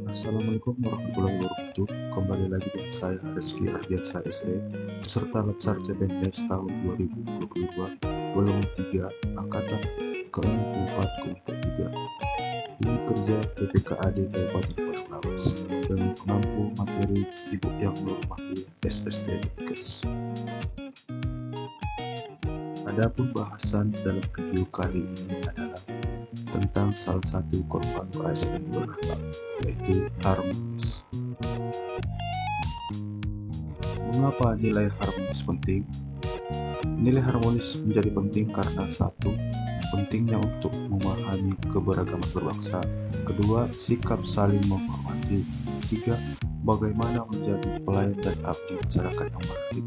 Assalamualaikum warahmatullahi wabarakatuh. Kembali lagi dengan saya Rizky Ardiansa SE, peserta Latsar CPNS tahun 2022, golongan 3, angkatan ke-64 kelompok 3. Ini kerja PPKAD Kabupaten Padang Lawas dengan pengampu materi Ibu Yang Nur Mahdi SST Kes. Adapun bahasan dalam video kali ini adalah tentang salah satu korban ASN berhak, yaitu harmonis. Mengapa nilai harmonis penting? Nilai harmonis menjadi penting karena satu, pentingnya untuk memahami keberagaman berbangsa. Kedua, sikap saling menghormati. Tiga, bagaimana menjadi pelayan dan abdi masyarakat yang baik.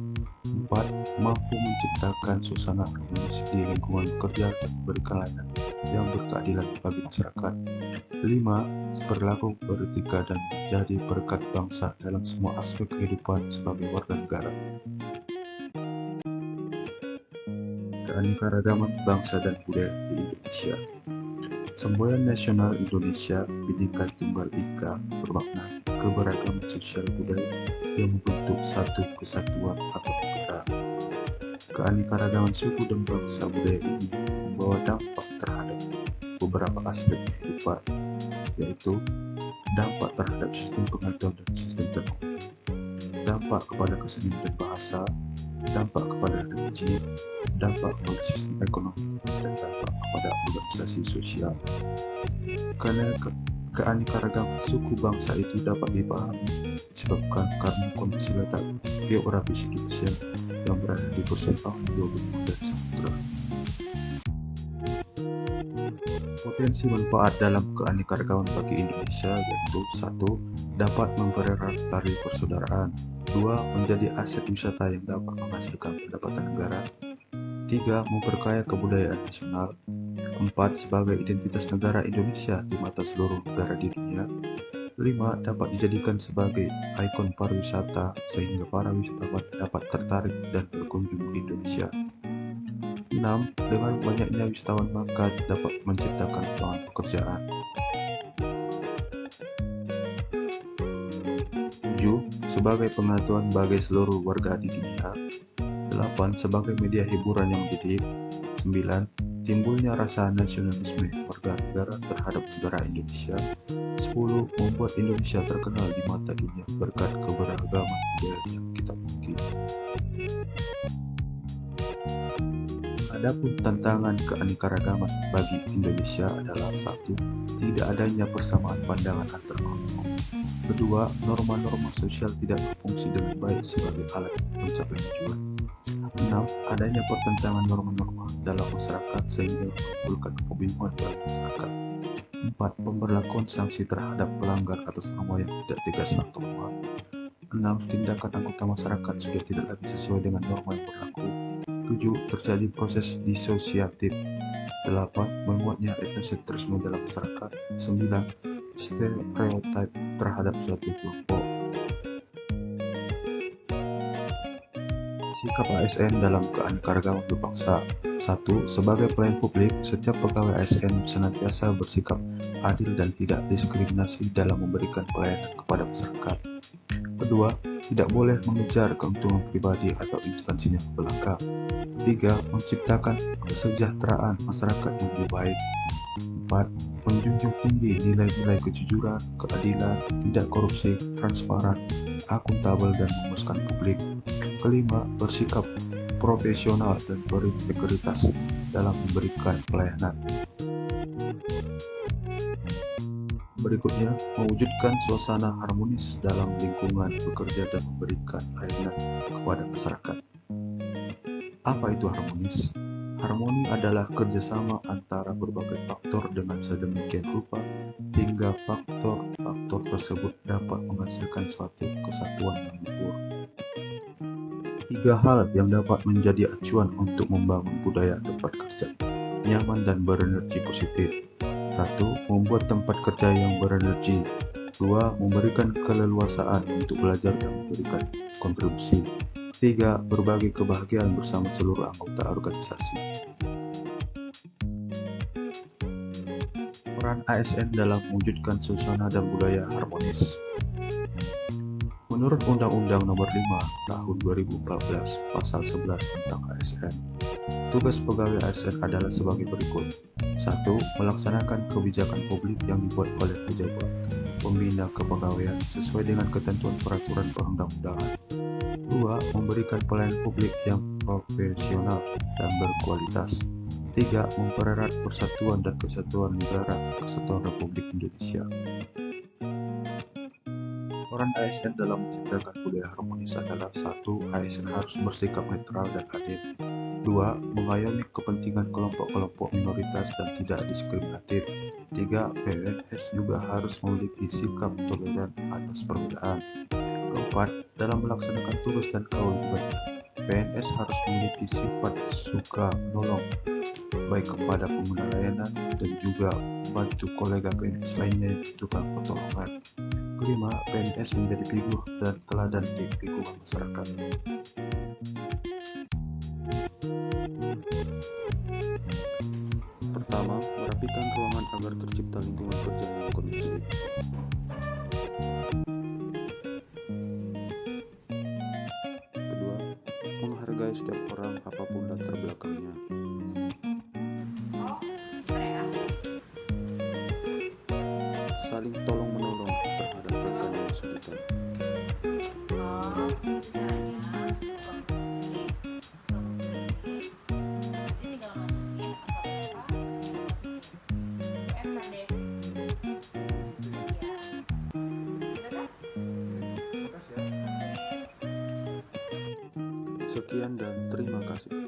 4. Mampu menciptakan suasana harmonis di lingkungan kerja dan memberikan layanan yang berkeadilan bagi masyarakat. 5. Berlaku beretika dan menjadi berkat bangsa dalam semua aspek kehidupan sebagai warga negara. Keanekaragaman bangsa dan budaya di Indonesia. Semboyan nasional Indonesia Bhinneka Tunggal Ika bermakna keberagaman sosial budaya yang membentuk satu kesatuan atau negara. Keanekaragaman suku dan bangsa budaya ini membawa dampak terhadap beberapa aspek kehidupan, yaitu dampak terhadap sistem pengetahuan dan sistem teknologi, dampak kepada kesenian dan bahasa, dampak kepada religi, dampak kepada sistem ekonomi, dan dampak kepada organisasi sosial. Karena keanekaragaman suku bangsa itu dapat dipahami disebabkan karena kondisi letak geografis Indonesia yang berada di persimpangan dua benua dan samudera. Potensi manfaat dalam keanekaragaman bagi Indonesia yaitu 1. Dapat mempererat tali persaudaraan. 2. Menjadi aset wisata yang dapat menghasilkan pendapatan negara. 3. Memperkaya kebudayaan nasional. 4. Sebagai identitas negara Indonesia di mata seluruh negara di dunia. 5. Dapat dijadikan sebagai ikon pariwisata sehingga para wisatawan dapat tertarik dan berkunjung ke Indonesia. 6. Dengan banyaknya wisatawan maka dapat menciptakan lapangan pekerjaan. 7. Sebagai pengetahuan bagi seluruh warga di dunia. 8. Sebagai media hiburan yang mendidik. 9. Timbulnya rasa nasionalisme warga negara terhadap negara Indonesia. 10. Membuat Indonesia terkenal di mata dunia berkat keberagaman budaya yang kita miliki. Adapun tantangan keanekaragaman bagi Indonesia adalah 1. Tidak adanya persamaan pandangan antar kelompok. 2. Norma-norma sosial tidak berfungsi dengan baik sebagai alat mencapai tujuan. 6. Adanya pertentangan norma-norma dalam masyarakat sehingga menimbulkan kebingungan bagi masyarakat. 4. Pemberlakuan sanksi terhadap pelanggar atas norma yang tidak tegas atau lemah. 6. Tindakan anggota masyarakat sudah tidak lagi sesuai dengan norma yang berlaku. 7. Terjadi proses disosiatif. 8. Menguatnya etnosentrisme dalam masyarakat. 9. Stereotip terhadap suatu kelompok. Sikap ASN dalam keanekaragaman berbangsa. 1. Sebagai pelayan publik, setiap pegawai ASN senantiasa bersikap adil dan tidak diskriminasi dalam memberikan pelayanan kepada masyarakat. Kedua, tidak boleh mengejar keuntungan pribadi atau instansinya ke belakang. 3. Menciptakan kesejahteraan masyarakat yang lebih baik. 4. Menjunjung tinggi nilai-nilai kejujuran, keadilan, tidak korupsi, transparan, akuntabel, dan memuaskan publik. Kelima, bersikap profesional dan berintegritas dalam memberikan pelayanan. Berikutnya, mewujudkan suasana harmonis dalam lingkungan bekerja dan memberikan layanan kepada masyarakat. Apa itu harmonis? Harmoni adalah kerjasama antara berbagai faktor dengan sedemikian rupa hingga faktor-faktor tersebut dapat menghasilkan suatu kesatuan yang luhur. 3 hal yang dapat menjadi acuan untuk membangun budaya tempat kerja nyaman dan berenergi positif. 1. Membuat tempat kerja yang berenergi. 2. Memberikan keleluasaan untuk belajar dan memberikan kontribusi. 3. Berbagi kebahagiaan bersama seluruh anggota organisasi. Peran Peran ASN dalam mewujudkan suasana dan budaya harmonis. Menurut Undang-Undang Nomor 5 Tahun 2014 Pasal 11 tentang ASN, tugas pegawai ASN adalah sebagai berikut. 1. Melaksanakan kebijakan publik yang dibuat oleh pejabat pembina kepegawaian sesuai dengan ketentuan peraturan perundang-undangan. 2. Memberikan pelayanan publik yang profesional dan berkualitas. 3. Mempererat persatuan dan kesatuan negara Kesatuan Republik Indonesia. Peran ASN dalam menciptakan budaya harmonis adalah 1. ASN harus bersikap netral dan adil. 2. Mengayomi kepentingan kelompok-kelompok minoritas dan tidak diskriminatif. 3. PNS juga harus memiliki sikap toleran atas perbedaan. 4. Dalam melaksanakan tugas dan kewajibannya, PNS harus memiliki sifat suka menolong, baik kepada pengguna layanan dan juga membantu kolega PNS lainnya yang membutuhkan pertolongan. 5. PNS menjadi figur dan teladan di lingkungan masyarakat. Pertama, merapikan ruangan agar tercipta lingkungan kerja yang kondusif. Kedua, menghargai setiap orang apapun latar belakangnya. Saling tolong-menolong terhadap rekan yang kesulitan. Sekian dan terima kasih.